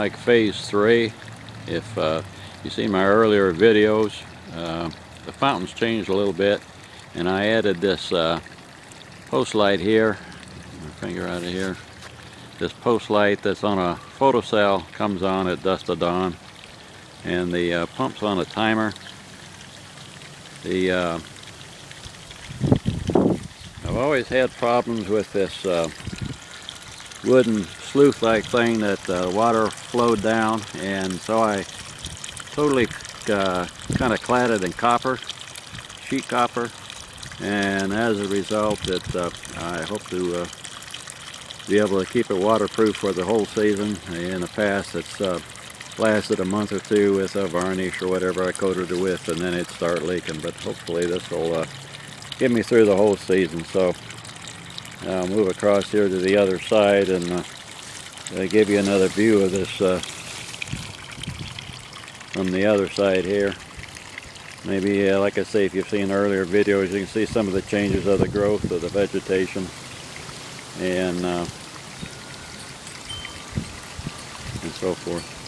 like phase 3. If you see my earlier videos, the fountains changed a little bit, and I added this post light here. Get my finger out of here. This post light that's on a photocell comes on at dusk to dawn, and the pump's on a timer. I've always had problems with this wooden sluice-like thing that water flowed down, and so I totally kind of clad it in copper, sheet copper, and as a result I hope to be able to keep it waterproof for the whole season. In the past it's lasted a month or two with a varnish or whatever I coated it with, and then it'd start leaking, but hopefully this will get me through the whole season. So I'll move across here to the other side and give you another view of this from the other side here. Maybe, like I say, if you've seen earlier videos, you can see some of the changes of the growth of the vegetation and so forth.